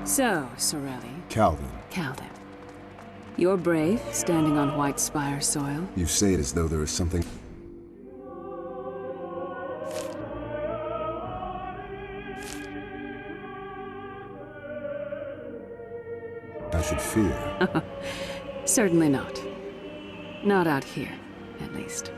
So, Sorelli. Calvin. Calvin. You're brave, standing on White Spire soil. You say it as though there is something... I should fear. Certainly not. Not out here, at least.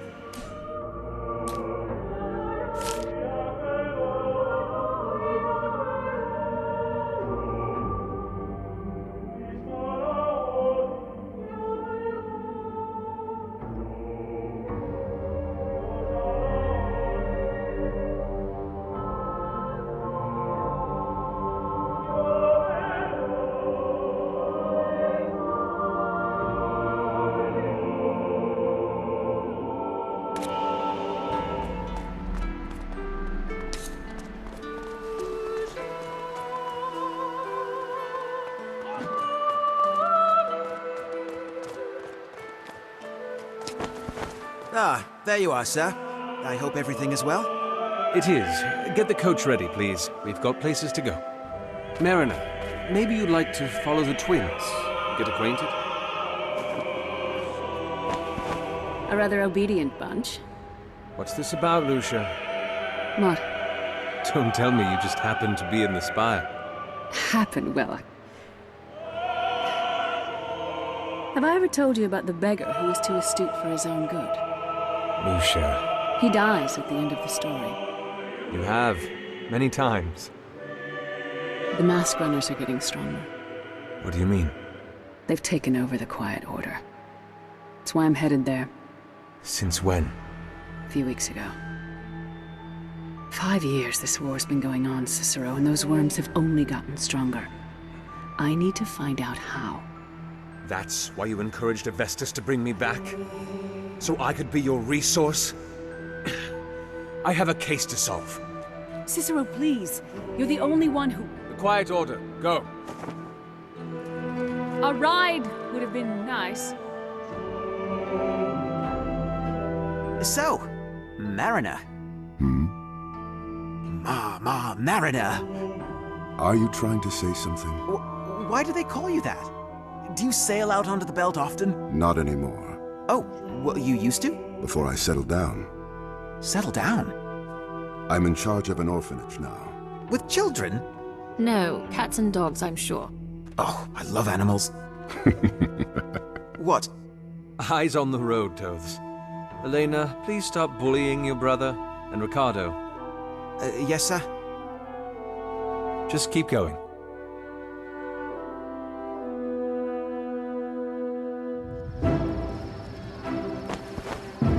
Ah, there you are, sir. I hope everything is well. It is. Get the coach ready, please. We've got places to go. Mariner, maybe you'd like to follow the twins. Get acquainted? A rather obedient bunch. What's this about, Lucia? What? Don't tell me you just happened to be in the spire. Happened, well. Have I ever told you about the beggar who was too astute for his own good? Lucia. He dies at the end of the story. You have. Many times. The mask runners are getting stronger. What do you mean? They've taken over the Quiet Order. That's why I'm headed there. Since when? A few weeks ago. 5 years this war's been going on, Cicero, and those worms have only gotten stronger. I need to find out how. That's why you encouraged Avestus to bring me back? So I could be your resource? I have a case to solve. Cicero, please. You're the only one who... The Quiet Order, go. A ride would have been nice. So, Mariner. Mariner. Are you trying to say something? Why do they call you that? Do you sail out onto the belt often? Not anymore. Oh, well, you used to? Before I settled down. Settle down? I'm in charge of an orphanage now. With children? No, cats and dogs, I'm sure. Oh, I love animals. What? Eyes on the road, Toths. Elena, please stop bullying your brother. And Ricardo. Yes, sir? Just keep going.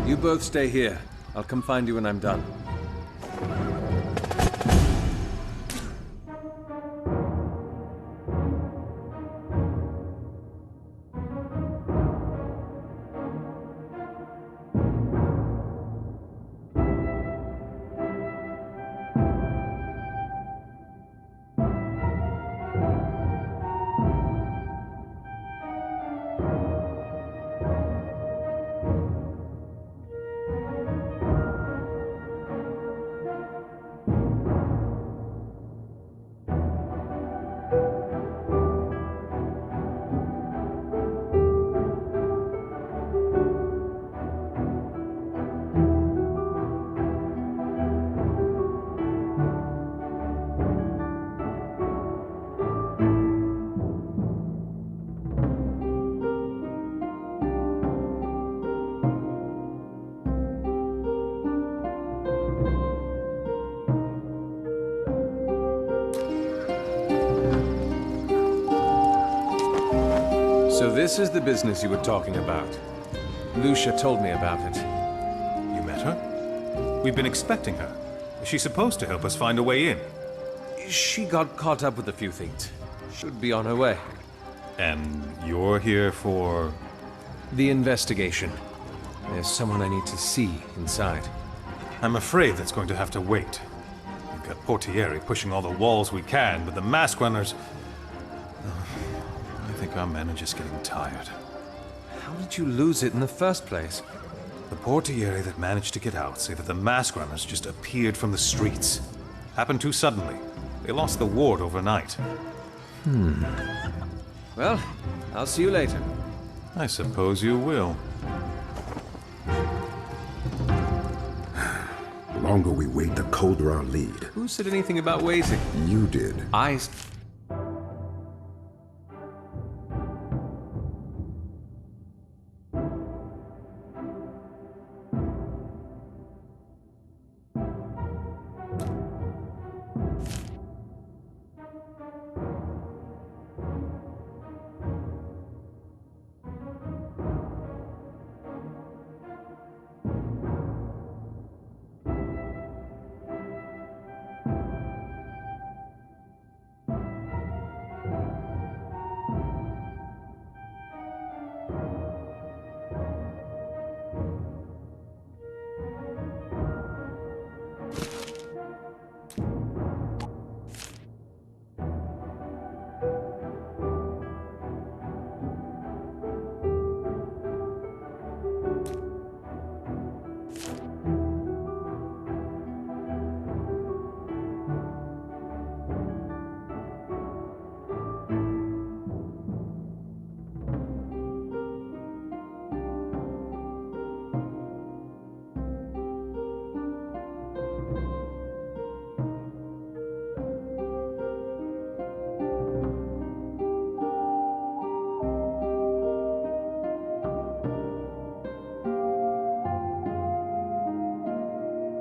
You both stay here. I'll come find you when I'm done. So this is the business you were talking about. Lucia told me about it. You met her? We've been expecting her. Is she supposed to help us find a way in? She got caught up with a few things. Should be on her way. And you're here for... The investigation. There's someone I need to see inside. I'm afraid that's going to have to wait. We've got Portieri pushing all the walls we can, but the mask runners... I think our men are just getting tired. How did you lose it in the first place? The Portieri that managed to get out say that the mask runners just appeared from the streets. Happened too suddenly. They lost the ward overnight. Well, I'll see you later. I suppose you will. The longer we wait, the colder our lead. Who said anything about waiting? You did.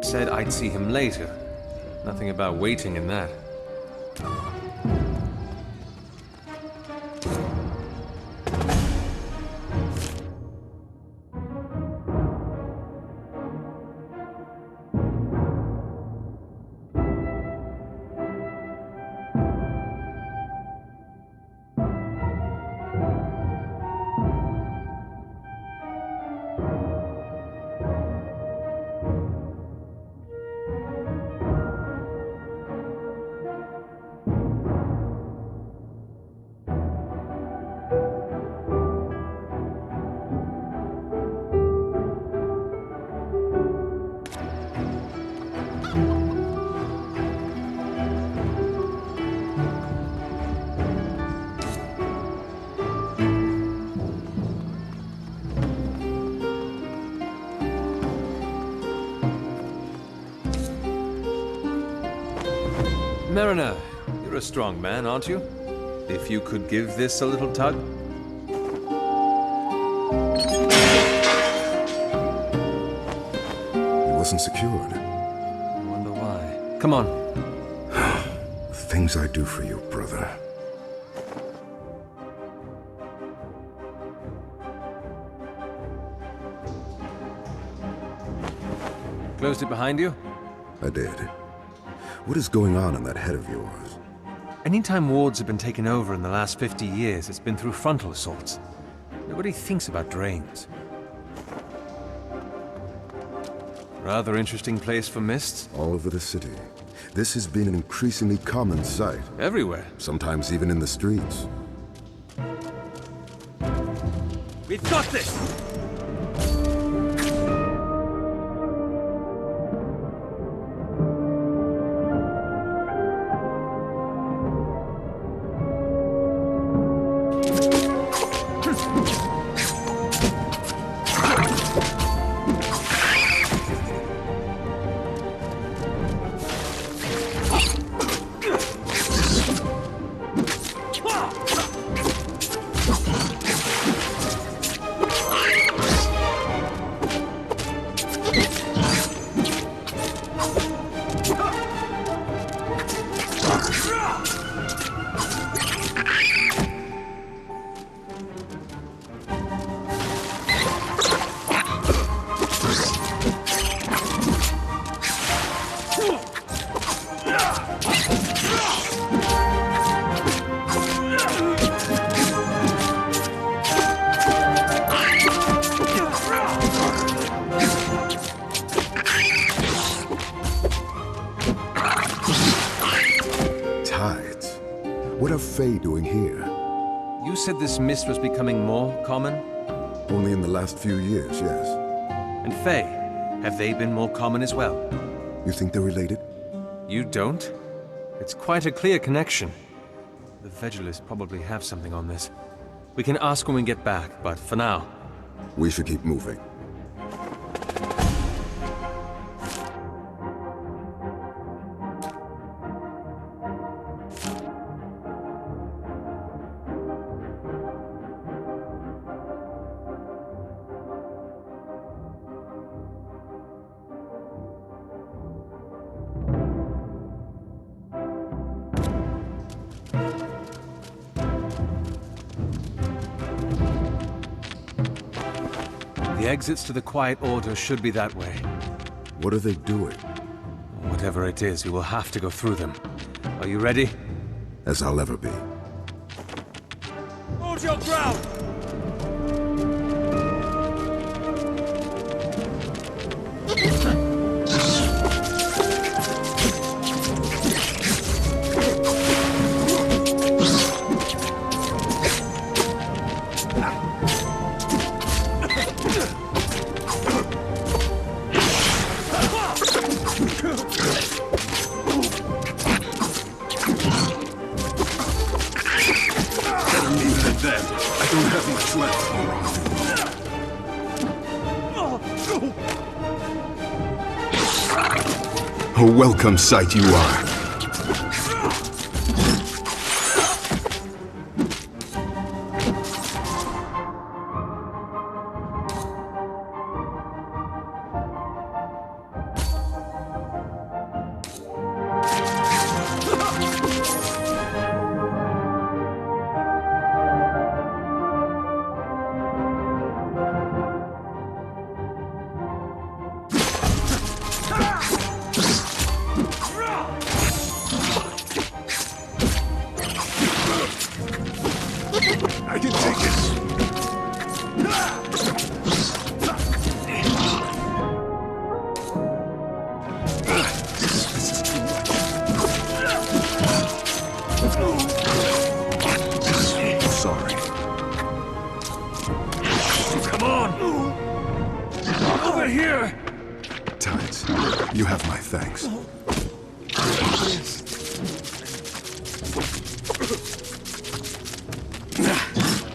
Said I'd see him later. Nothing about waiting in that. Mariner, you're a strong man, aren't you? If you could give this a little tug? He wasn't secured. I wonder why. Come on. Things I do for you, brother. Closed it behind you? I did. What is going on in that head of yours? Anytime wards have been taken over in the last 50 years, it's been through frontal assaults. Nobody thinks about drains. Rather interesting place for mists. All over the city. This has been an increasingly common sight. Everywhere. Sometimes even in the streets. We've got this! What are FEY doing here? You said this mist was becoming more common? Only in the last few years, yes. And FEY, have they been more common as well? You think they're related? You don't? It's quite a clear connection. The Vegulists probably have something on this. We can ask when we get back, but for now... We should keep moving. The exits to the Quiet Order should be that way. What are they doing? Whatever it is, we will have to go through them. Are you ready? As I'll ever be. Hold your ground! A welcome sight you are. I can take it. This is too much. Sorry. Come on! Over here! Tides, you have my thanks.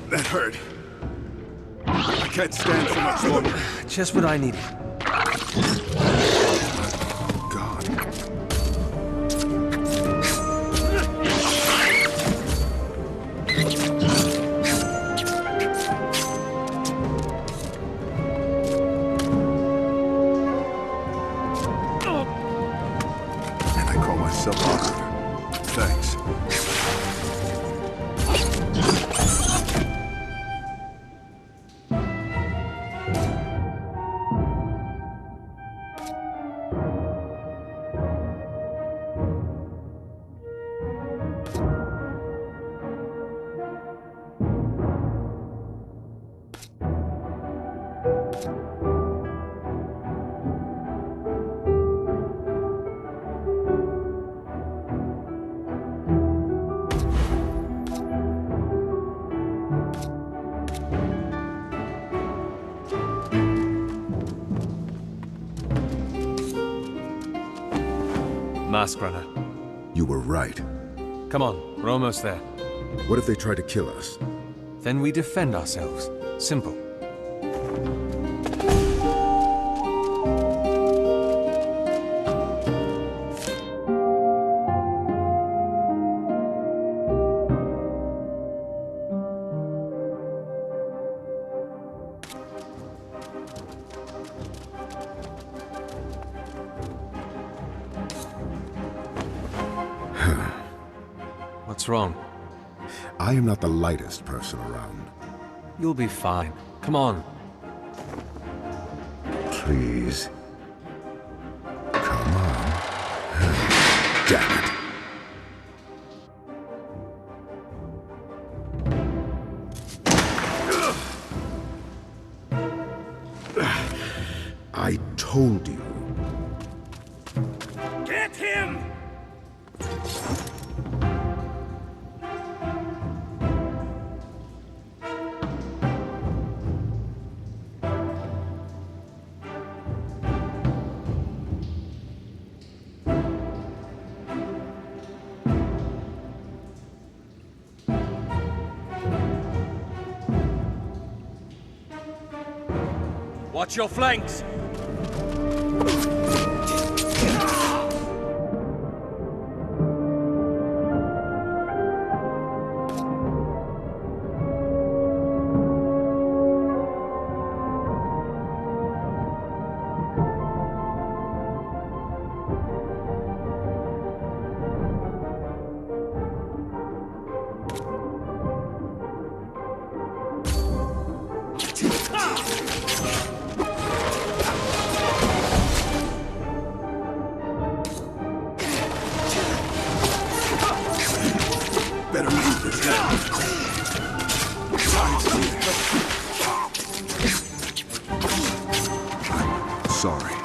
That hurt. I can't stand for much longer. Just what I needed. God. And I call myself a leader. Thanks. Masquerada. You were right. Come on, we're almost there. What if they try to kill us? Then we defend ourselves. Simple. What's wrong? I am not the lightest person around. You'll be fine. Come on. Please. Come on. Damn it. I told you. Get him! Watch your flanks! Better leave this now. I'm sorry.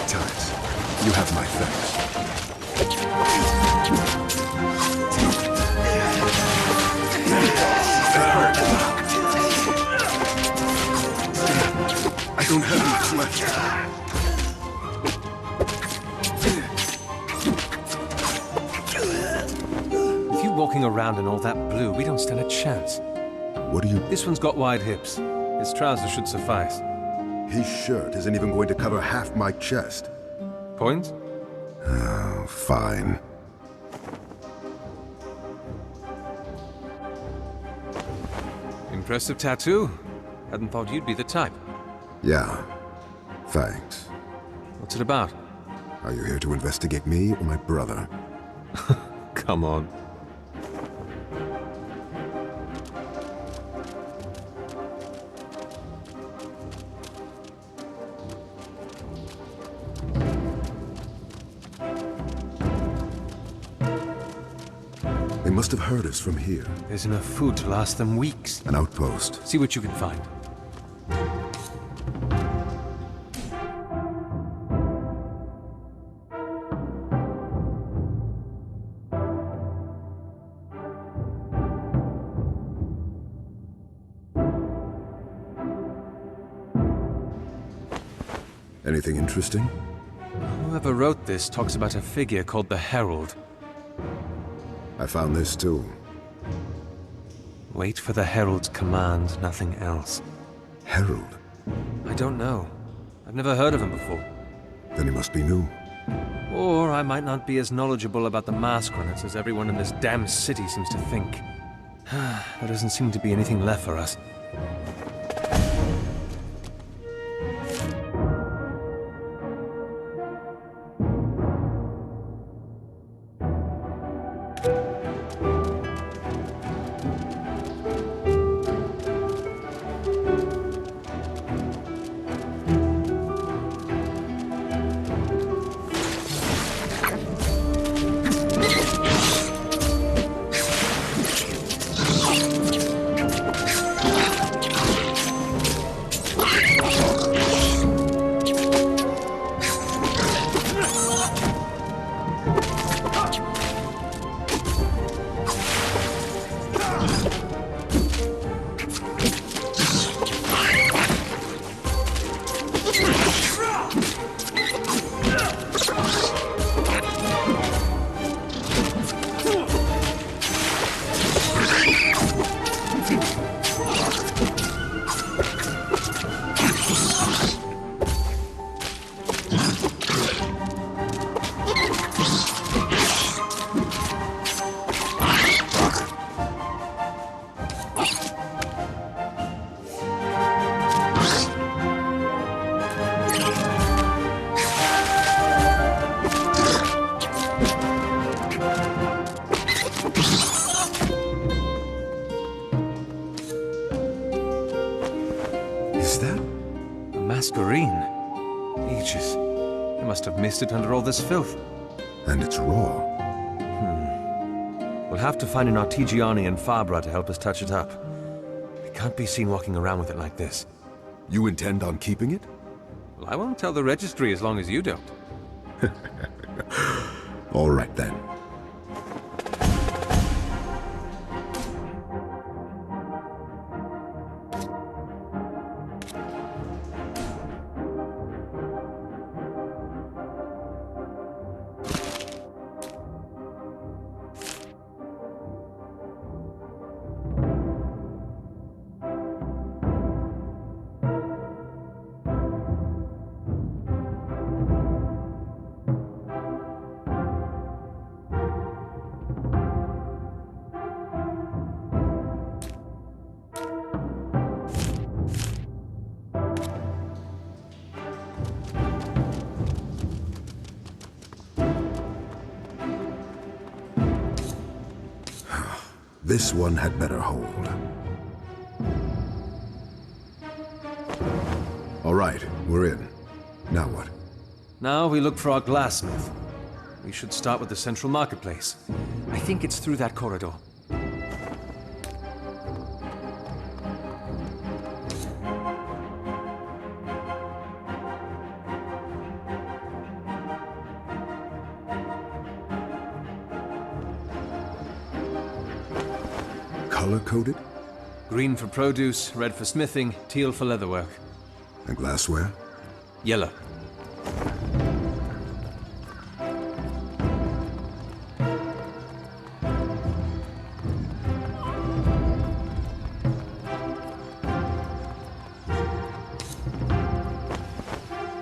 Tides, you have my thanks. That hurt. I don't have much left. With you walking around in all that blue, we don't stand a chance. What do you... This one's got wide hips. His trousers should suffice. His shirt isn't even going to cover half my chest. Point? Oh, fine. Impressive tattoo. Hadn't thought you'd be the type. Yeah. Thanks. What's it about? Are you here to investigate me or my brother? Come on. They must have heard us from here. There's enough food to last them weeks. An outpost. See what you can find. Anything interesting? Whoever wrote this talks about a figure called the Herald. I found this too. Wait for the Herald's command, nothing else. Herald? I don't know. I've never heard of him before. Then he must be new. Or I might not be as knowledgeable about the Masquerades as everyone in this damn city seems to think. There doesn't seem to be anything left for us. Is that? A masquerine? Aegis. I must have missed it under all this filth. And it's raw. We'll have to find an Artigiani and Fabra to help us touch it up. We can't be seen walking around with it like this. You intend on keeping it? Well, I won't tell the registry as long as you don't. All right then. This one had better hold. All right, we're in. Now what? Now we look for our glassmith. We should start with the central marketplace. I think it's through that corridor. Color-coded? Green for produce, red for smithing, teal for leatherwork. And glassware? Yellow.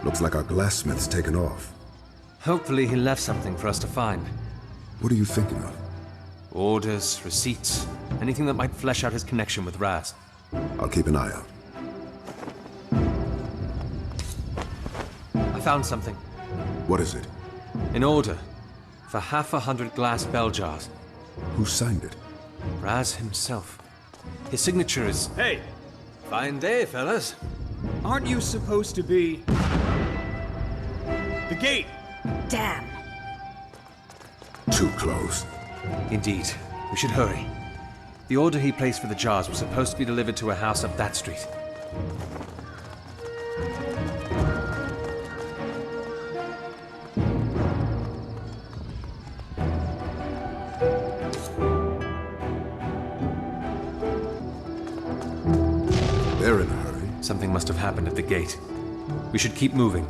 Looks like our glassmith's taken off. Hopefully he left something for us to find. What are you thinking of? Orders, receipts, anything that might flesh out his connection with Raz. I'll keep an eye out. I found something. What is it? An order for 100 glass bell jars. Who signed it? Raz himself. His signature is... Hey! Fine day, fellas. Aren't you supposed to be... The gate! Damn. Too close. Indeed. We should hurry. The order he placed for the jars was supposed to be delivered to a house up that street. They're in a hurry. Something must have happened at the gate. We should keep moving.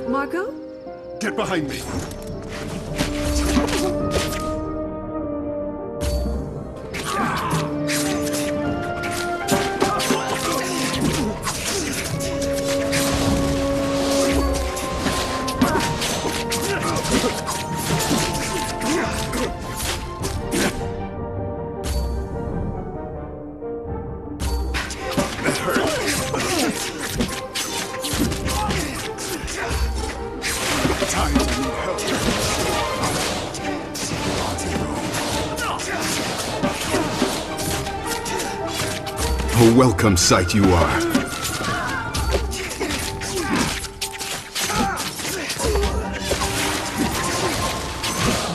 Margot? Get behind me! A welcome sight you are.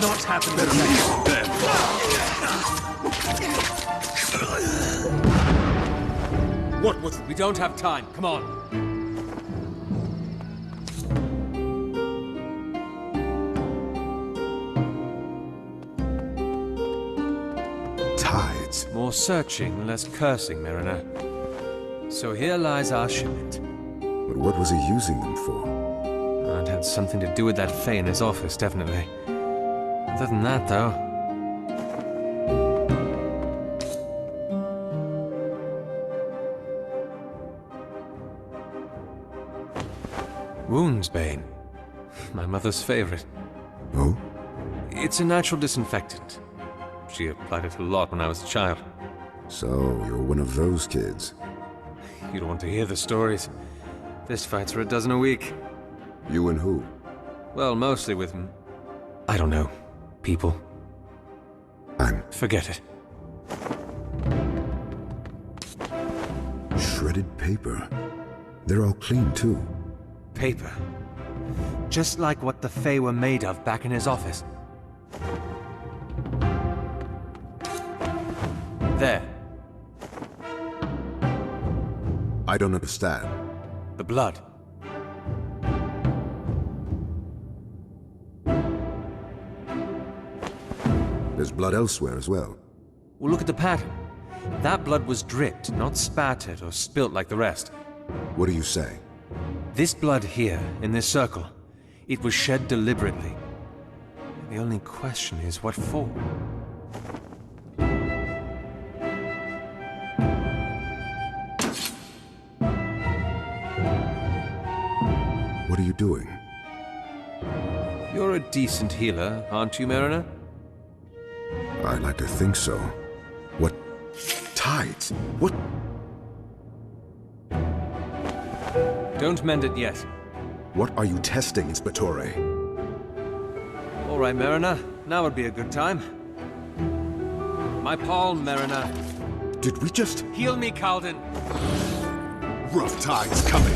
Not happening. What was it? We don't have time. Come on. Tides. More searching, less cursing, Mariner. So here lies our shipment. But what was he using them for? It had something to do with that FEY in his office, definitely. Other than that, though... Woundsbane. My mother's favorite. Oh? It's a natural disinfectant. She applied it a lot when I was a child. So, you're one of those kids. You don't want to hear the stories. Fist fights are a dozen a week. You and who? Well, mostly with... I don't know. People. Forget it. Shredded paper. They're all clean, too. Paper. Just like what the FEY were made of back in his office. There. I don't understand. The blood. There's blood elsewhere as well. Well, look at the pattern. That blood was dripped, not spattered or spilt like the rest. What do you say? This blood here, in this circle, it was shed deliberately. The only question is, what for? What are you doing? You're a decent healer, aren't you, Mariner? I like to think so. What Tides? What? Don't mend it yet. What are you testing, Ysbryd? All right, Mariner. Now would be a good time. My palm, Mariner. Did we just... Heal me, Calden. Rough tides coming.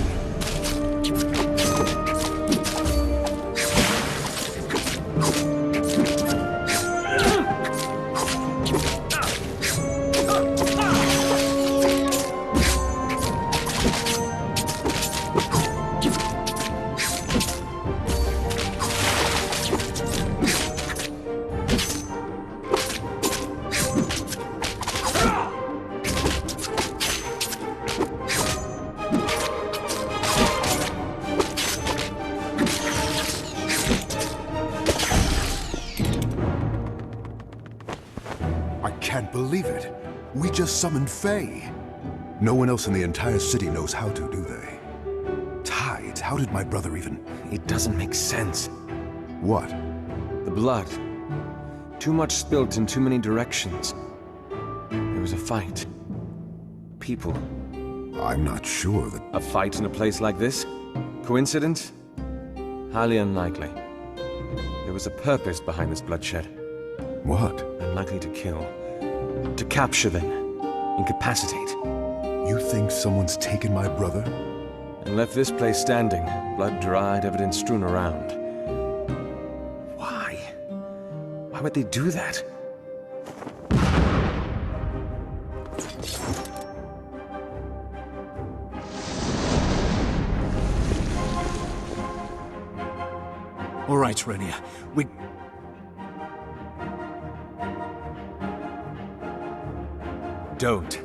Can't believe it. We just summoned FEY. No one else in the entire city knows how to, do they? Tides? How did my brother even... It doesn't make sense. What? The blood. Too much spilt in too many directions. There was a fight. People. I'm not sure that... A fight in a place like this? Coincidence? Highly unlikely. There was a purpose behind this bloodshed. What? Unlikely to kill. To capture, then. Incapacitate. You think someone's taken my brother? And left this place standing, blood-dried, evidence strewn around. Why? Why would they do that? All right, Renia. We... Don't.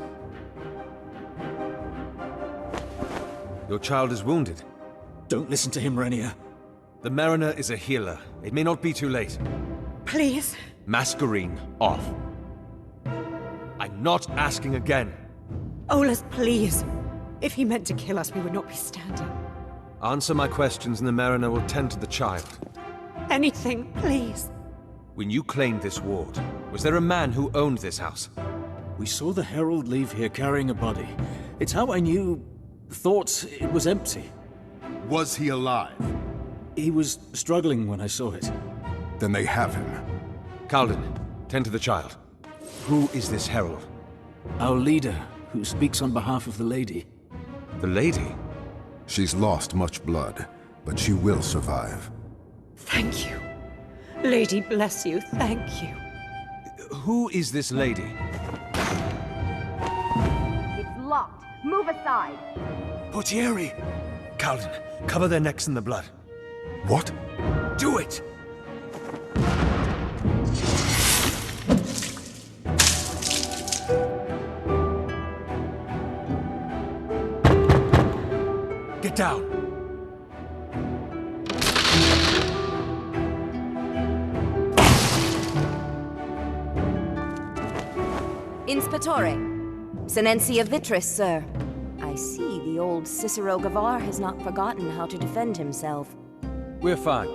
Your child is wounded. Don't listen to him, Renia. The Mariner is a healer. It may not be too late. Please. Masquerade off. I'm not asking again. Olaf, please. If he meant to kill us, we would not be standing. Answer my questions and the Mariner will tend to the child. Anything, please. When you claimed this ward, was there a man who owned this house? We saw the Herald leave here carrying a body. It's how I knew... thought it was empty. Was he alive? He was struggling when I saw it. Then they have him. Calden, tend to the child. Who is this Herald? Our leader, who speaks on behalf of the lady. The lady? She's lost much blood, but she will survive. Thank you. Lady bless you, thank you. Who is this lady? It's locked. Move aside. Portieri! Calden, cover their necks in the blood. What? Do it! Get down! Inspetore. Senencia Vitris, sir. I see the old Cicero Gavar has not forgotten how to defend himself. We're fine.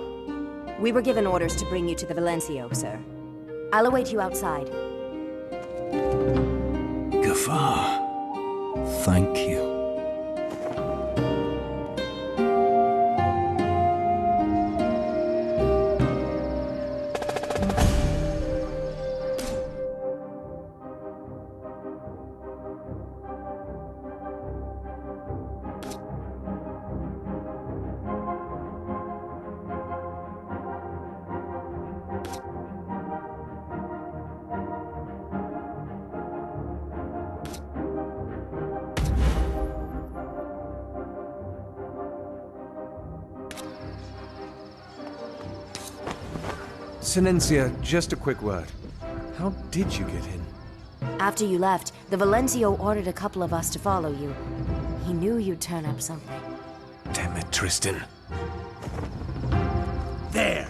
We were given orders to bring you to the Valencio, sir. I'll await you outside. Gavar. Thank you. Senencia, just a quick word. How did you get in? After you left, the Valencio ordered a couple of us to follow you. He knew you'd turn up something. Damn it, Tristan. There!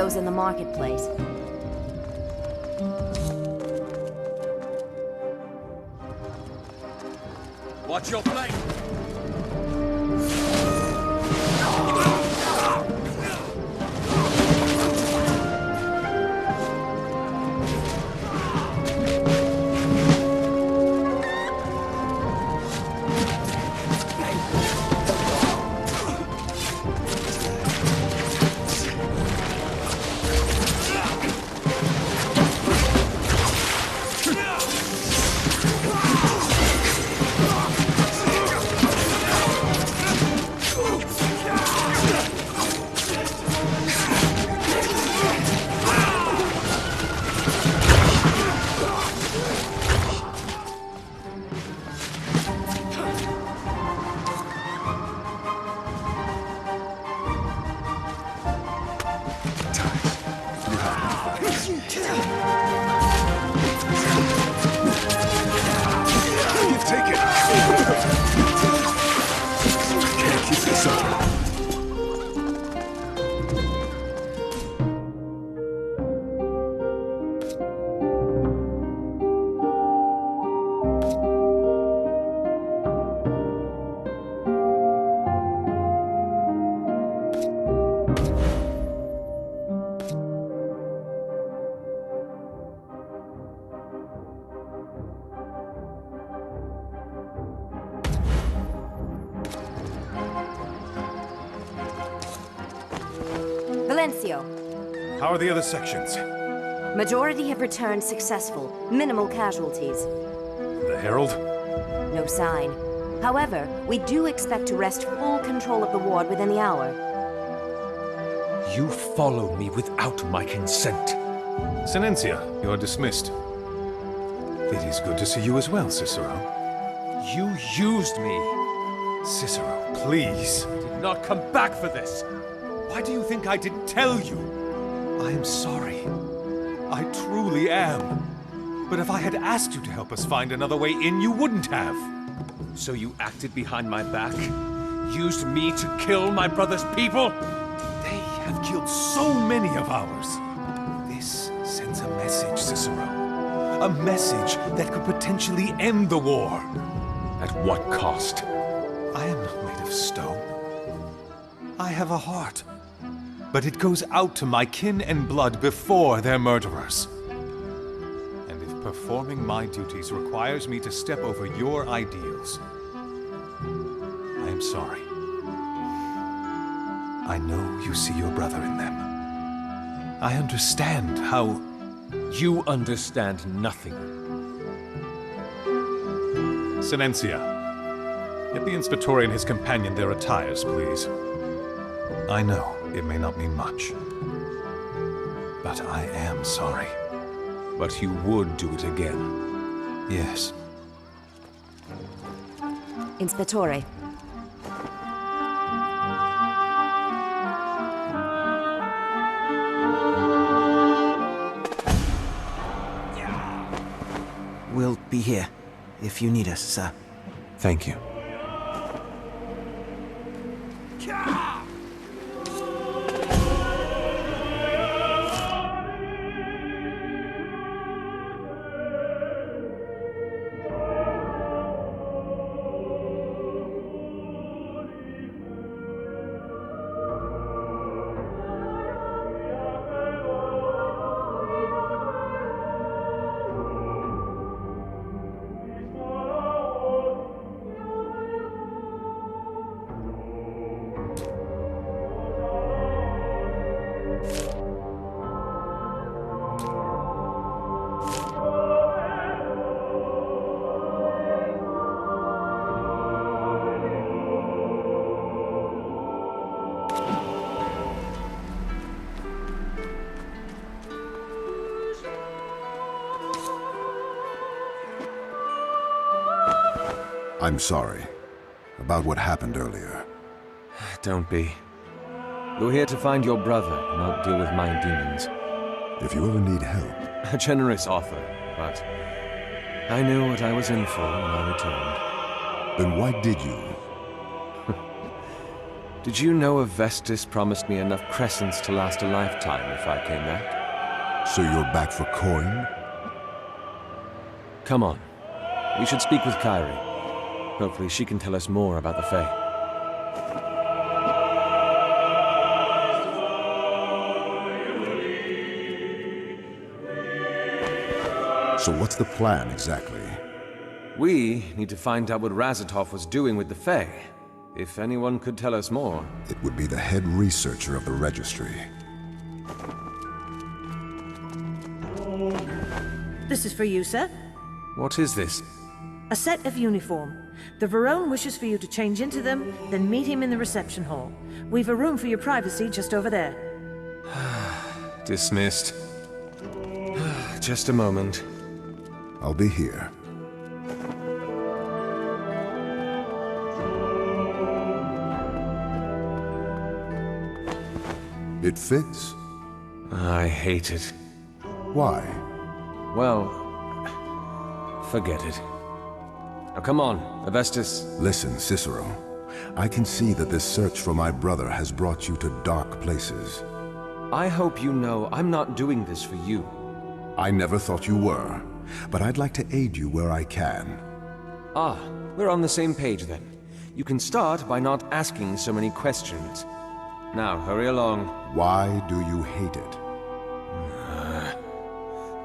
Valensio's in the marketplace. Watch your flank! Valencio. How are the other sections? Majority have returned successful. Minimal casualties. The Herald? No sign. However, we do expect to wrest full control of the ward within the hour. You followed me without my consent. Silencia, you're dismissed. It is good to see you as well, Cicero. You used me. Cicero, please. Did not come back for this. Why do you think I didn't tell you? I am sorry. I truly am. But if I had asked you to help us find another way in, you wouldn't have. So you acted behind my back? Used me to kill my brother's people? They have killed so many of ours. This sends a message, Cicero. A message that could potentially end the war. At what cost? I am not made of stone. I have a heart. But it goes out to my kin and blood before their murderers. And if performing my duties requires me to step over your ideals, I am sorry. I know you see your brother in them. I understand how... You understand nothing. Silencia. Get the Inspector and his companion their attires, please. I know it may not mean much, but I am sorry. But you would do it again. Yes. Inspectore. We'll be here, if you need us, sir. Thank you. I'm sorry about what happened earlier. Don't be. You're here to find your brother, not deal with my demons. If you ever need help... A generous offer, but I knew what I was in for when I returned. Then why did you? Did you know a Vestus promised me enough crescents to last a lifetime if I came back? So you're back for coin? Come on. We should speak with Kyrie. Hopefully she can tell us more about the FEY. So what's the plan exactly? We need to find out what Razatov was doing with the FEY. If anyone could tell us more. It would be the head researcher of the registry. This is for you, sir. What is this? A set of uniform. The Varone wishes for you to change into them, then meet him in the reception hall. We've a room for your privacy just over there. Dismissed. Just a moment. I'll be here. It fits. I hate it. Why? Well, forget it. Now come on, Avestus. Listen, Cicero. I can see that this search for my brother has brought you to dark places. I hope you know I'm not doing this for you. I never thought you were, but I'd like to aid you where I can. Ah, we're on the same page then. You can start by not asking so many questions. Now, hurry along. Why do you hate it?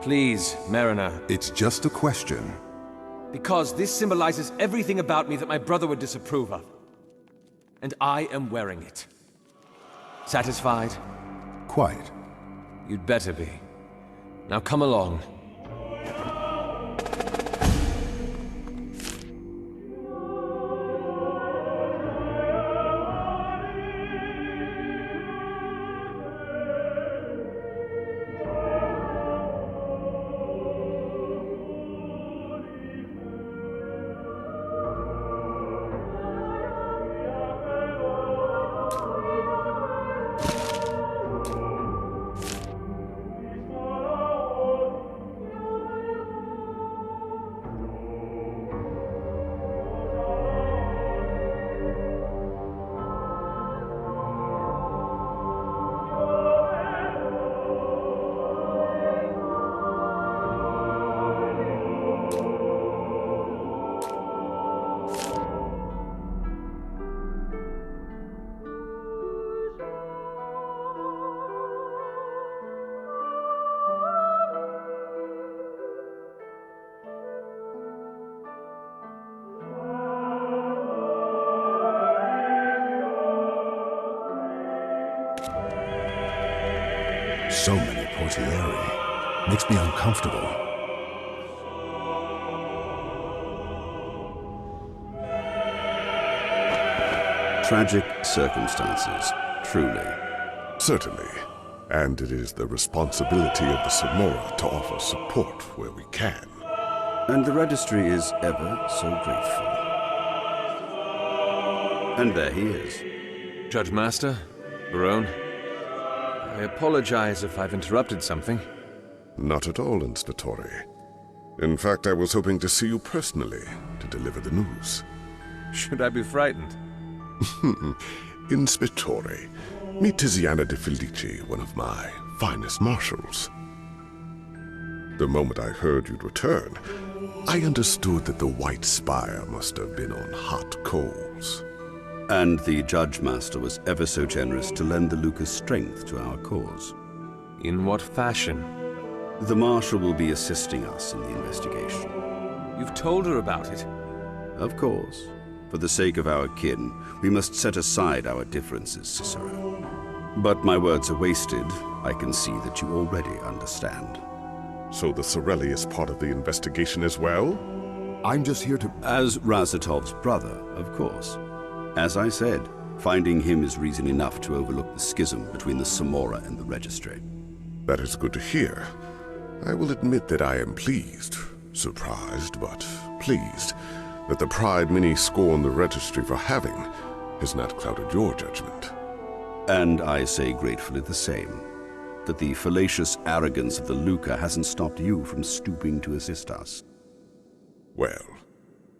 Please, Mariner. It's just a question. Because this symbolizes everything about me that my brother would disapprove of. And I am wearing it. Satisfied? Quite. You'd better be. Now come along. So many portieri. Makes me uncomfortable. Tragic circumstances, truly. Certainly. And it is the responsibility of the Samora to offer support where we can. And the registry is ever so grateful. And there he is. Judge Master, Barone. I apologize if I've interrupted something. Not at all, Inspetore. In fact, I was hoping to see you personally to deliver the news. Should I be frightened? Inspetore, meet Tiziana de Felice, one of my finest marshals. The moment I heard you'd return, I understood that the White Spire must have been on hot coals. And the Judge Master was ever so generous to lend the Lucas strength to our cause. In what fashion? The Marshal will be assisting us in the investigation. You've told her about it? Of course. For the sake of our kin, we must set aside our differences, Cicero. But my words are wasted. I can see that you already understand. So the Sorelli is part of the investigation as well? I'm just here to... As Razatov's brother, of course. As I said, finding him is reason enough to overlook the schism between the Samora and the Registry. That is good to hear. I will admit that I am pleased. Surprised, but pleased, that the pride many scorn the Registry for having has not clouded your judgment. And I say gratefully the same, that the fallacious arrogance of the Luca hasn't stopped you from stooping to assist us. Well,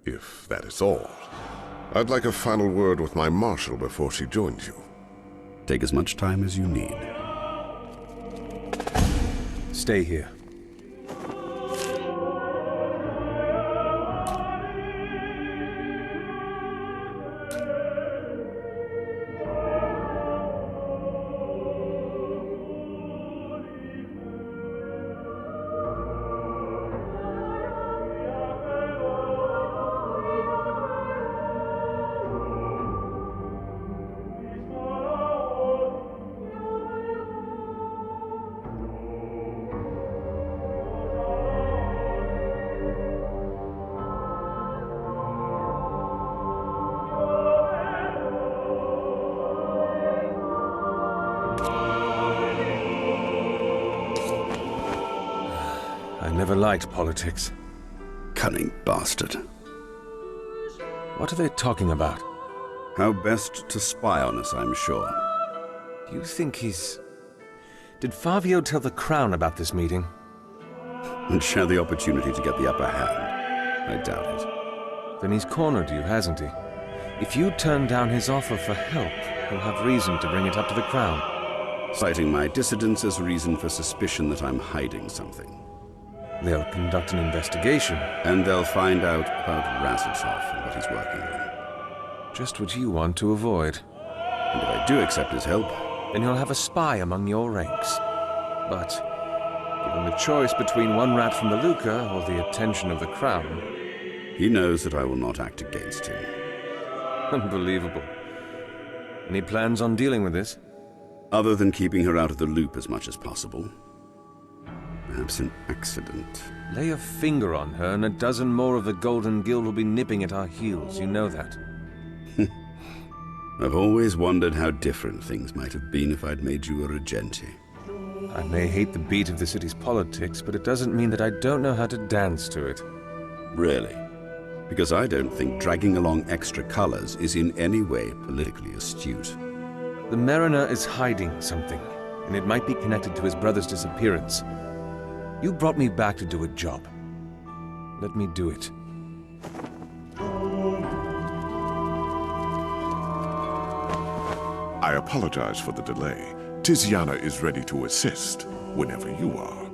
if that is all, I'd like a final word with my marshal before she joins you. Take as much time as you need. Stay here. I never liked politics. Cunning bastard. What are they talking about? How best to spy on us, I'm sure. You think he's... Did Fabio tell the Crown about this meeting? And share the opportunity to get the upper hand? I doubt it. Then he's cornered you, hasn't he? If you turn down his offer for help, he'll have reason to bring it up to the Crown. Citing my dissidence as reason for suspicion that I'm hiding something. They'll conduct an investigation. And they'll find out about Razatov and what he's working on. Just what you want to avoid. And if I do accept his help... Then you'll have a spy among your ranks. But, given the choice between one rat from the Luca or the attention of the Crown... He knows that I will not act against him. Unbelievable. Any plans on dealing with this? Other than keeping her out of the loop as much as possible. Perhaps an accident. Lay a finger on her and a dozen more of the Golden Guild will be nipping at our heels, you know that. I've always wondered how different things might have been if I'd made you a Regenti. I may hate the beat of the city's politics, but it doesn't mean that I don't know how to dance to it. Really? Because I don't think dragging along extra colors is in any way politically astute. The Mariner is hiding something, and it might be connected to his brother's disappearance. You brought me back to do a job. Let me do it. I apologize for the delay. Tiziana is ready to assist whenever you are.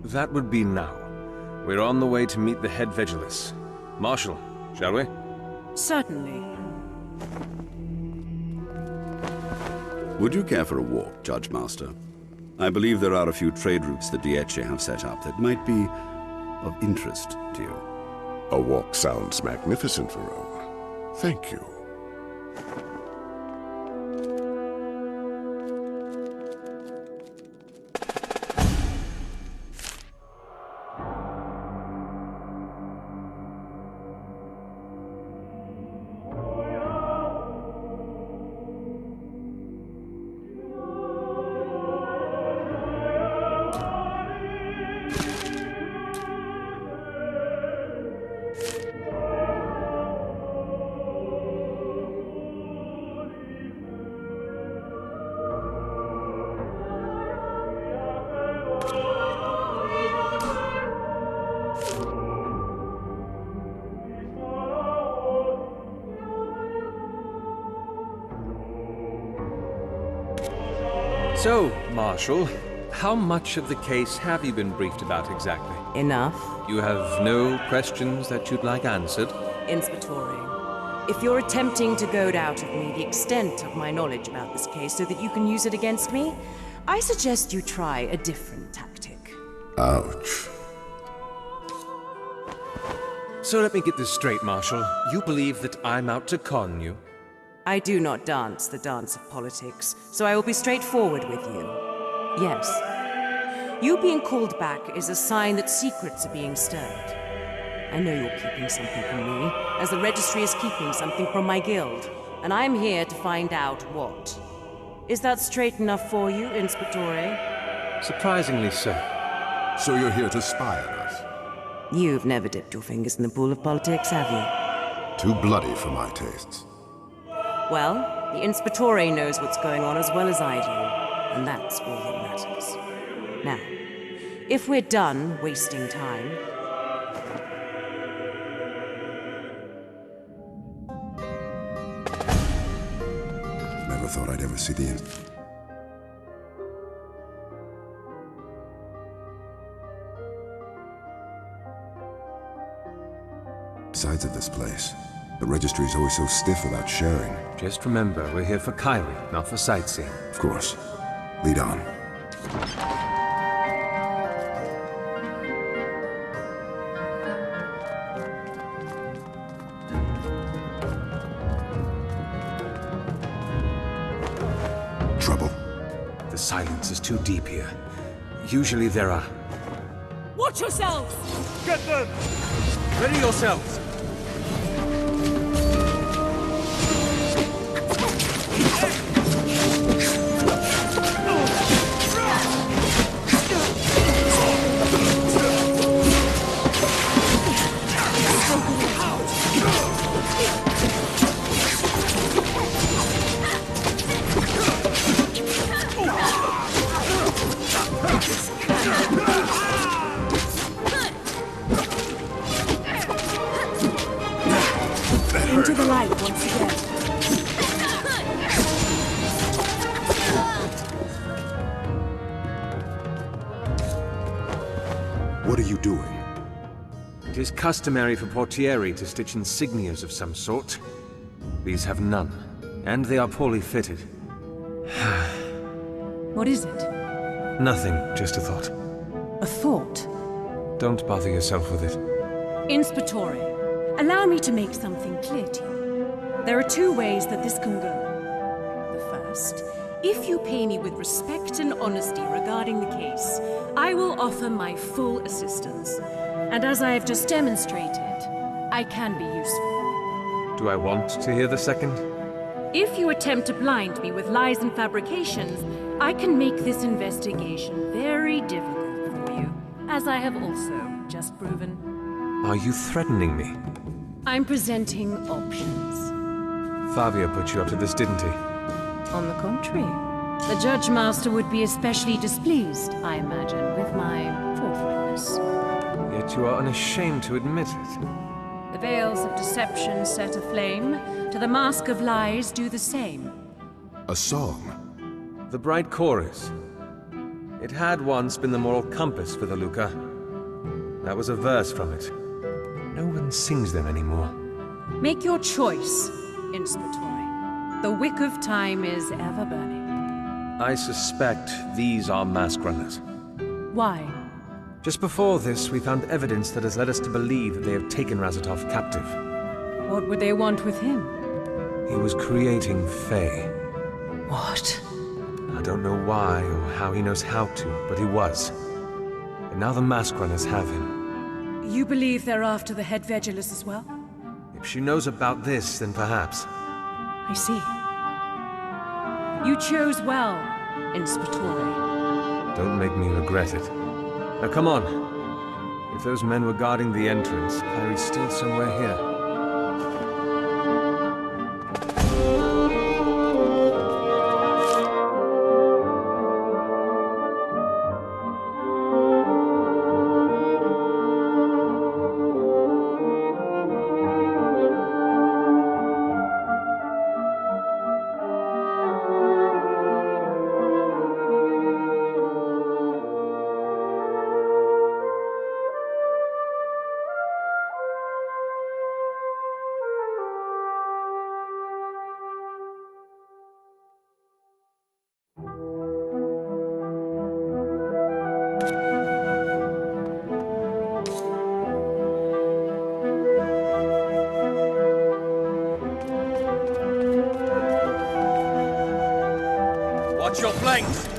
That would be now. We're on the way to meet the head Vigilus. Marshal, shall we? Certainly. Would you care for a walk, Judge Master? I believe there are a few trade routes the Diece have set up that might be of interest to you. A walk sounds magnificent, Verone. Thank you. So, Marshal, how much of the case have you been briefed about exactly? Enough. You have no questions that you'd like answered? Inspectore, if you're attempting to goad out of me the extent of my knowledge about this case so that you can use it against me, I suggest you try a different tactic. Ouch. So let me get this straight, Marshal. You believe that I'm out to con you? I do not dance the dance of politics, so I will be straightforward with you. Yes. You being called back is a sign that secrets are being stirred. I know you're keeping something from me, as the registry is keeping something from my guild, and I'm here to find out what. Is that straight enough for you, Inspectore? Surprisingly so. So you're here to spy on us? You've never dipped your fingers in the pool of politics, have you? Too bloody for my tastes. Well, the Inspectore knows what's going on as well as I do, and that's all that matters. Now, if we're done wasting time... Never thought I'd ever see the sides of this place. The registry's always so stiff about sharing. Just remember, we're here for Kyrie, not for sightseeing. Of course. Lead on. Trouble? The silence is too deep here. Usually there are... Watch yourselves! Get them! Ready yourselves! Into the light once again. What are you doing? It is customary for portieri to stitch insignias of some sort. These have none, and they are poorly fitted. What is it? Nothing, just a thought. A thought? Don't bother yourself with it. Inspectore, allow me to make something clear to you. There are two ways that this can go. The first, if you pay me with respect and honesty regarding the case, I will offer my full assistance. And as I have just demonstrated, I can be useful. Do I want to hear the second? If you attempt to blind me with lies and fabrications, I can make this investigation very difficult for you, as I have also just proven. Are you threatening me? I'm presenting options. Fabio put you up to this, didn't he? On the contrary, the Judge Master would be especially displeased, I imagine, with my forthrightness. Yet you are unashamed to admit it. The veils of deception set aflame, to the mask of lies do the same. A song? The bright chorus. It had once been the moral compass for the Luca. That was a verse from it. No one sings them anymore. Make your choice, Inspectore. The wick of time is ever burning. I suspect these are mask runners. Why? Just before this, we found evidence that has led us to believe that they have taken Razatov captive. What would they want with him? He was creating FEY. What? I don't know why or how he knows how to, but he was. And now the mask runners have him. You believe they're after the head Vegelus as well? If she knows about this, then perhaps. I see. You chose well, Inspectore. Don't make me regret it. Now come on. If those men were guarding the entrance, Kyrie's still somewhere here. Watch your flanks!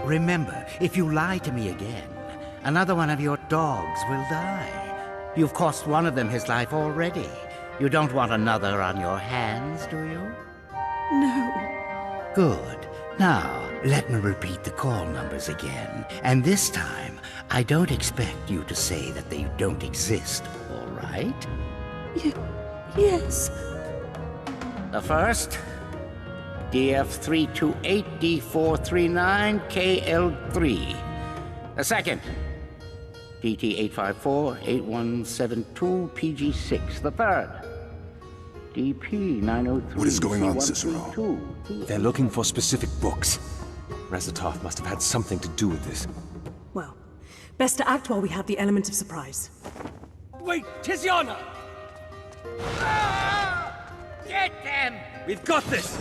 Remember, if you lie to me again, another one of your dogs will die. You've cost one of them his life already. You don't want another on your hands, do you? No. Good. Now, let me repeat the call numbers again. And this time, I don't expect you to say that they don't exist, all right? Yes. The first, DF328D439KL3. The second, DT8548172PG6. The third, DP903. What is going on, Cicero? They're looking for specific books. Razatov must have had something to do with this. Well, best to act while we have the element of surprise. Wait, Tiziana! Get them! We've got this!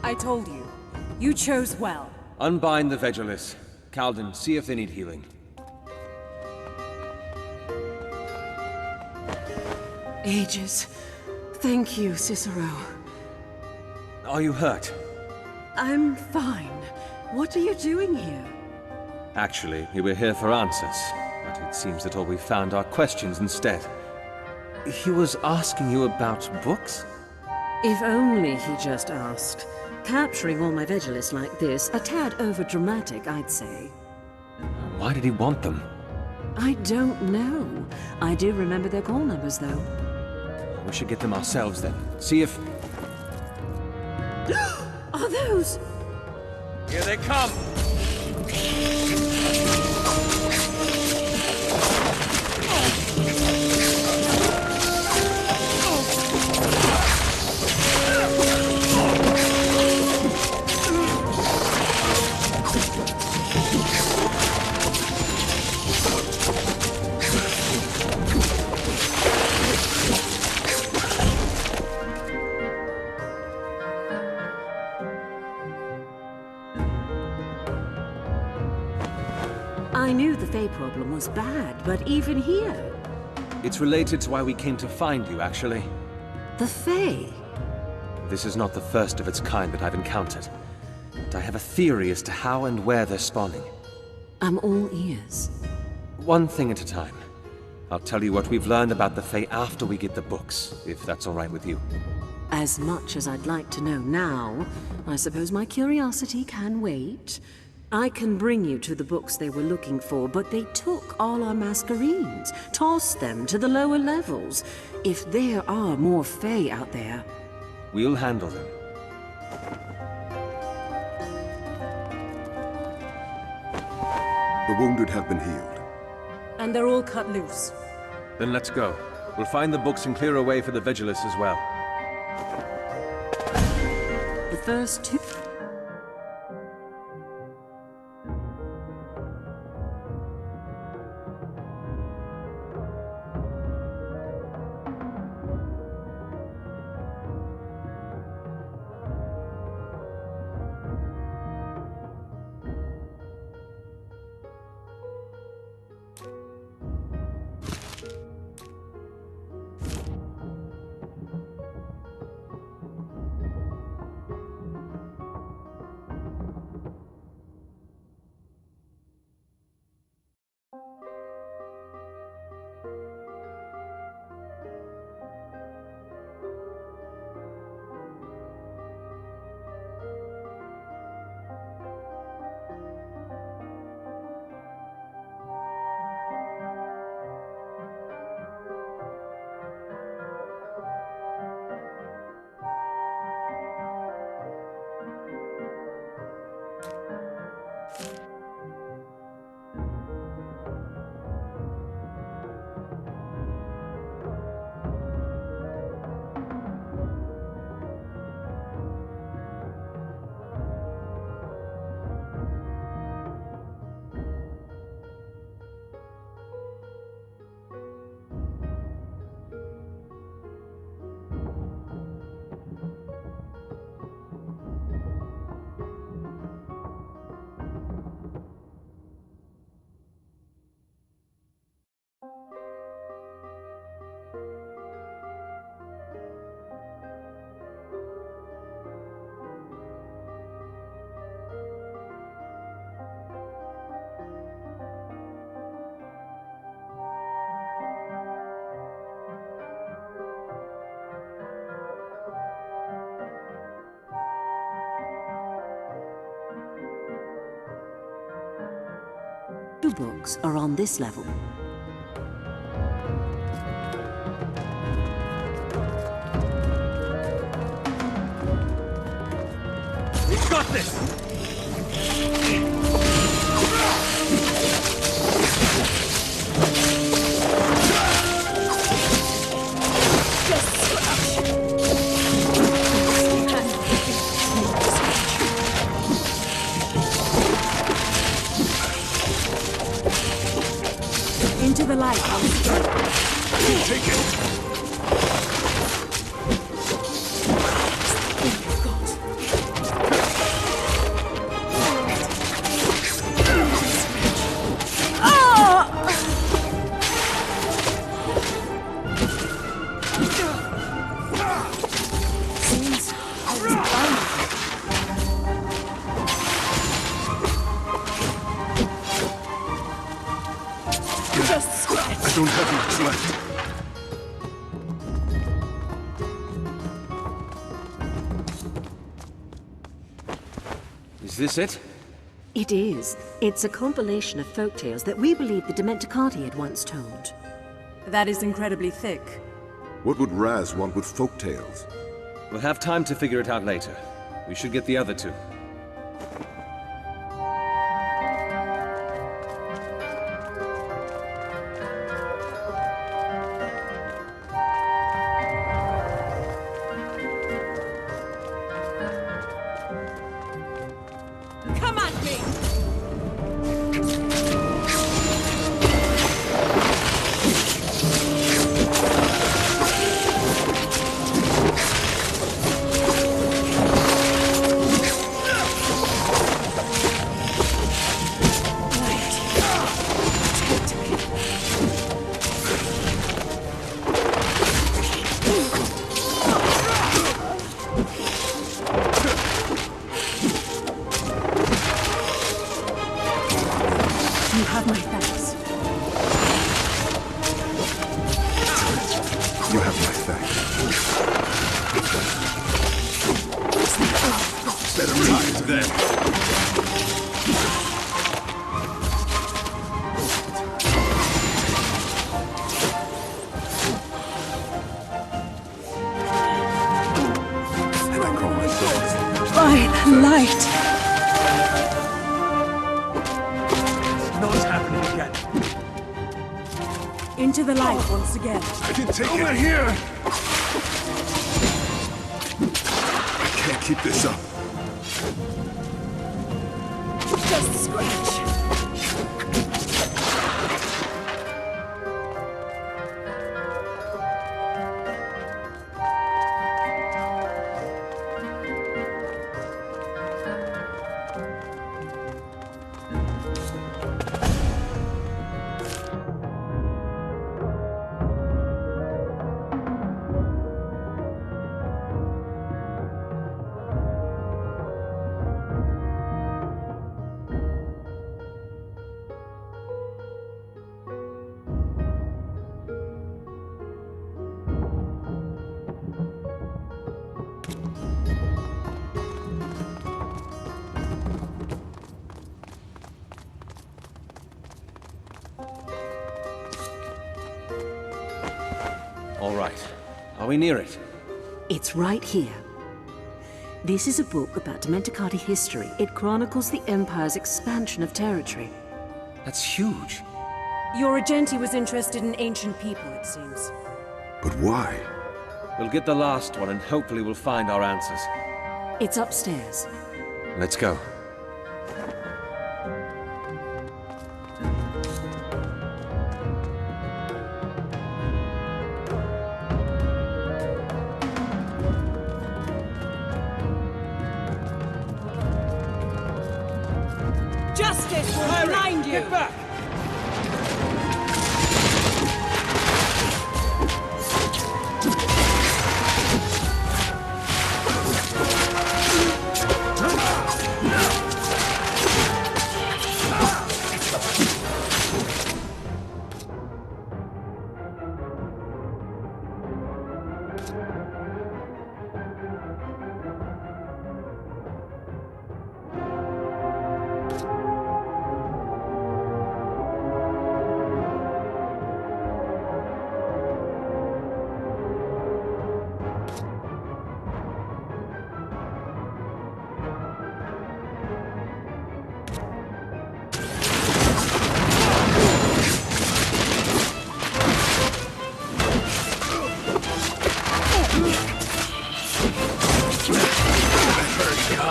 I told you. You chose well. Unbind the Vegelis. Calden, see if they need healing. Ages. Thank you, Cicero. Are you hurt? I'm fine. What are you doing here? Actually, we were here for answers, but it seems that all we found are questions instead. He was asking you about books? If only he just asked. Capturing all my Vegelis like this, a tad over-dramatic, I'd say. Why did he want them? I don't know. I do remember their call numbers, though. We should get them ourselves, then. See if... Are those... Here they come! I knew the FEY problem was bad, but even here... It's related to why we came to find you, actually. The FEY? This is not the first of its kind that I've encountered. But I have a theory as to how and where they're spawning. I'm all ears. One thing at a time. I'll tell you what we've learned about the FEY after we get the books, if that's all right with you. As much as I'd like to know now, I suppose my curiosity can wait. I can bring you to the books they were looking for, but they took all our Masquerades, tossed them to the lower levels. If there are more FEY out there... We'll handle them. The wounded have been healed. And they're all cut loose. Then let's go. We'll find the books and clear a way for the Vegelis as well. The first two... books are on this level. We've got this! Into the light. Take it! I don't have much left. Is this it? It is. It's a compilation of folk tales that we believe the Dementicati had once told. That is incredibly thick. What would Raz want with folk tales? We'll have time to figure it out later. We should get the other two. Come at me! You have my thanks. You have my thanks. Better time then. And I call myself By the light! Not happening again. Into the light once again. I can take Over it. here! I can't keep this up. Just scratch. All right. Are we near it? It's right here. This is a book about Dementicati history. It chronicles the Empire's expansion of territory. That's huge. Your Regenti was interested in ancient people, it seems. But why? We'll get the last one and hopefully we'll find our answers. It's upstairs. Let's go. Justice will blind you! Get back!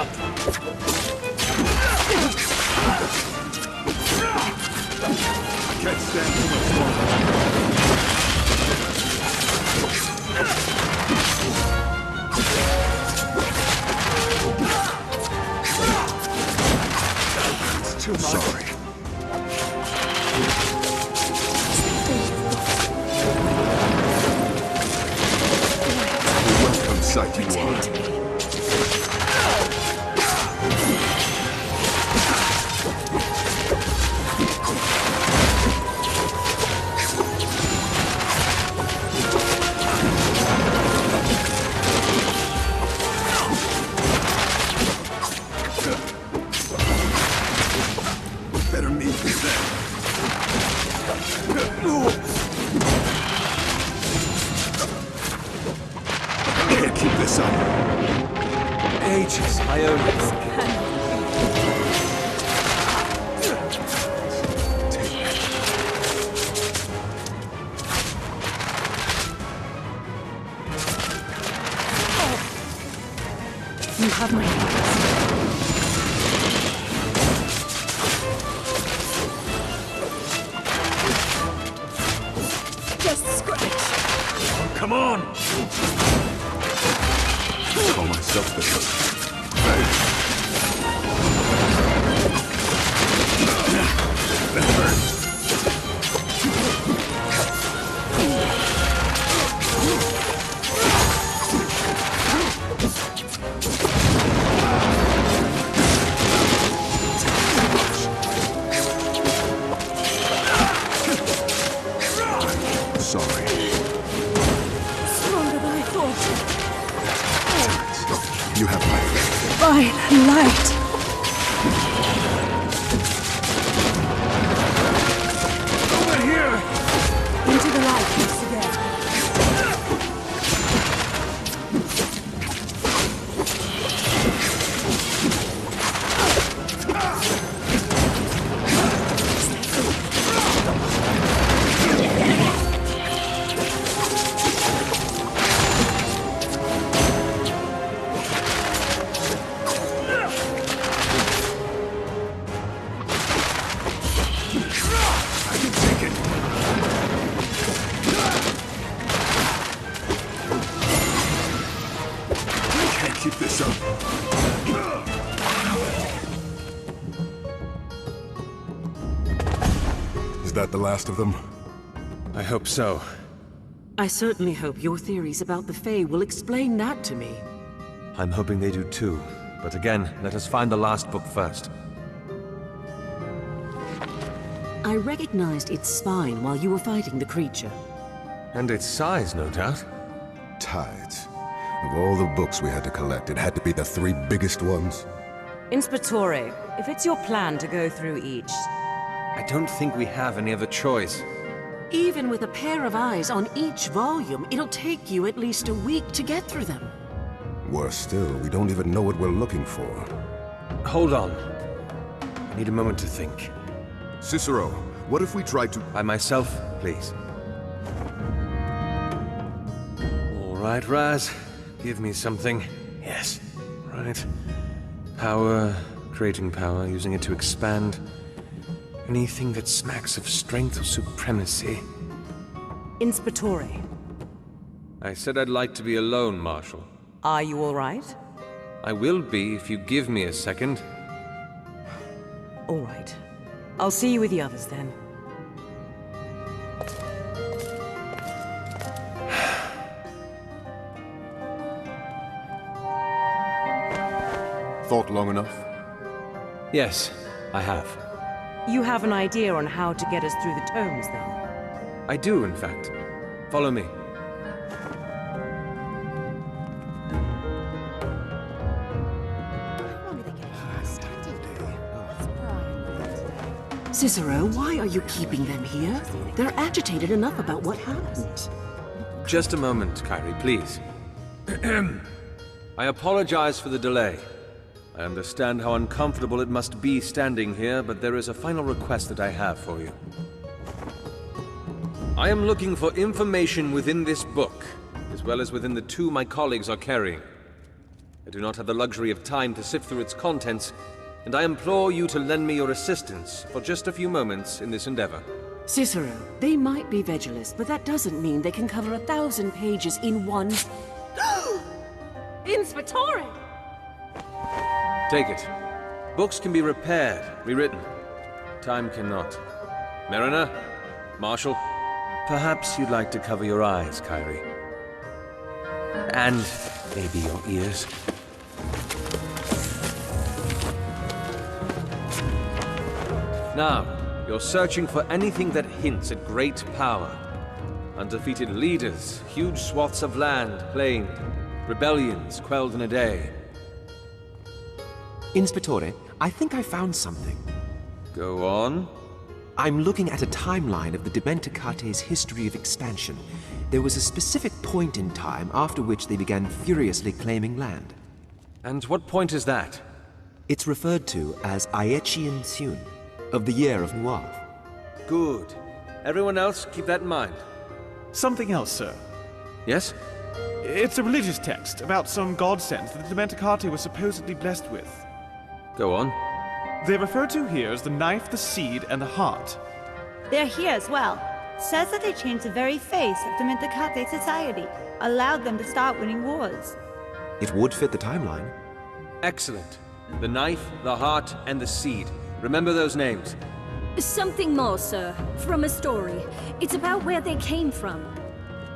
up. I can't stand too much longer. It's too much. Sorry. Welcome sight you are. Better meet me then. Can't keep this up. Ages, I owe you. You have my thanks. Just scratch. Come on! I call myself the That hurt. Sorry. Stronger than I thought. You have my faith. By light. Over here! Into the light once again. Keep this up. Is that the last of them? I hope so. I certainly hope your theories about the FEY will explain that to me. I'm hoping they do too. But again, let us find the last book first. I recognized its spine while you were fighting the creature. And its size, no doubt. Tides. Of all the books we had to collect, it had to be the 3 biggest ones. Inspectore, if it's your plan to go through each... I don't think we have any other choice. Even with a pair of eyes on each volume, it'll take you at least a week to get through them. Worse still, we don't even know what we're looking for. Hold on. I need a moment to think. Cicero, what if we tried to... By myself, please. All right, Raz. Give me something. Yes. Right. Power. Creating power. Using it to expand. Anything that smacks of strength or supremacy. Inspectore, I said I'd like to be alone, Marshal. are you all right? I will be if you give me a second. All right. I'll see you with the others then. Thought long enough? Yes, I have. You have an idea on how to get us through the tomes, then? I do, in fact. Follow me. Cicero, why are you keeping them here? They're agitated enough about what happened. Just a moment, Kyrie, please. I apologize for the delay. I understand how uncomfortable it must be standing here, but there is a final request that I have for you. I am looking for information within this book, as well as within the two my colleagues are carrying. I do not have the luxury of time to sift through its contents, and I implore you to lend me your assistance for just a few moments in this endeavor. Cicero, they might be Vegelus, but that doesn't mean they can cover 1,000 pages in one... Inspetore! Take it. Books can be repaired, rewritten. Time cannot. Mariner? Marshal? Perhaps you'd like to cover your eyes, Kyrie. And maybe your ears. Now, you're searching for anything that hints at great power. Undefeated leaders, huge swaths of land claimed, rebellions quelled in a day. Inspetore, I think I found something. Go on. I'm looking at a timeline of the Dimenticate's history of expansion. There was a specific point in time after which they began furiously claiming land. And what point is that? It's referred to as Aechian Sun, of the year of Nuav. Good. Everyone else, keep that in mind. Something else, sir. Yes? It's a religious text about some godsend that the Dimenticate was supposedly blessed with. Go on. They're referred to here as the knife, the seed, and the heart. They're here as well. Says that they changed the very face of the Dimenticate society, allowed them to start winning wars. It would fit the timeline. Excellent. The knife, the heart, and the seed. Remember those names. Something more, sir, from a story. It's about where they came from.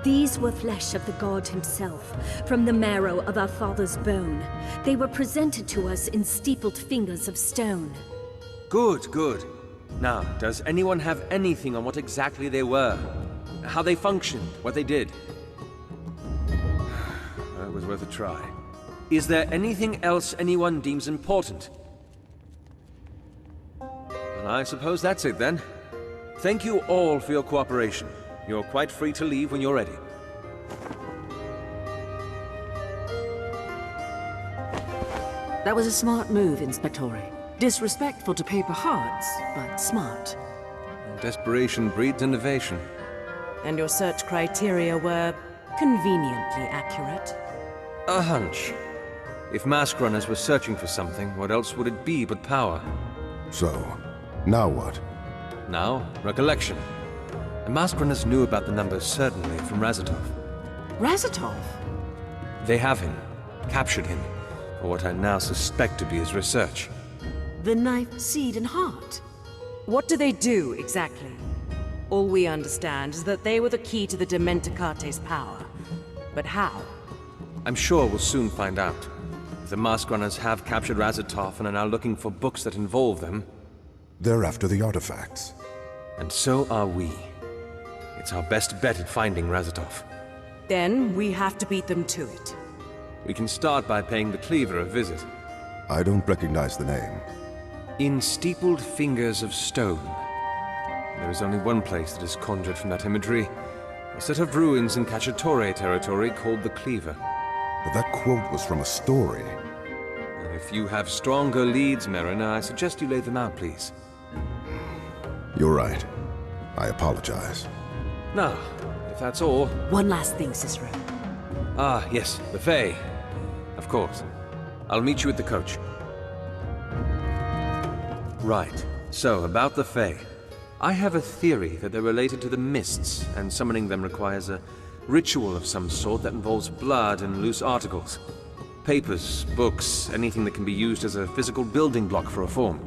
These were flesh of the god himself, from the marrow of our father's bone. They were presented to us in steepled fingers of stone. Good, good. Now, does anyone have anything on what exactly they were? How they functioned, what they did? That was worth a try. Is there anything else anyone deems important? Well, I suppose that's it then. Thank you all for your cooperation. You're quite free to leave when you're ready. That was a smart move, Inspetore. Disrespectful to paper hearts, but smart. Desperation breeds innovation. And your search criteria were conveniently accurate. A hunch. If mask runners were searching for something, what else would it be but power? So, now what? Now, recollection. The mask runners knew about the numbers certainly from Razatov. Razatov? They have him. Captured him. For what I now suspect to be his research. The knife, seed, and heart. What do they do, exactly? All we understand is that they were the key to the Dimenticate's power. But how? I'm sure we'll soon find out. If the mask runners have captured Razatov and are now looking for books that involve them... They're after the artifacts. And so are we. It's our best bet at finding Razatov. Then we have to beat them to it. We can start by paying the Cleaver a visit. I don't recognize the name. In steepled fingers of stone. There is only one place that is conjured from that imagery. A set of ruins in Cacciatore territory called the Cleaver. But that quote was from a story. And if you have stronger leads, Mariner, I suggest you lay them out, please. You're right. I apologize. Now, if that's all... One last thing, Cicero. Ah, yes, the FEY. Of course. I'll meet you at the coach. Right. So, about the FEY. I have a theory that they're related to the Mists, and summoning them requires a ritual of some sort that involves blood and loose articles. Papers, books, anything that can be used as a physical building block for a form.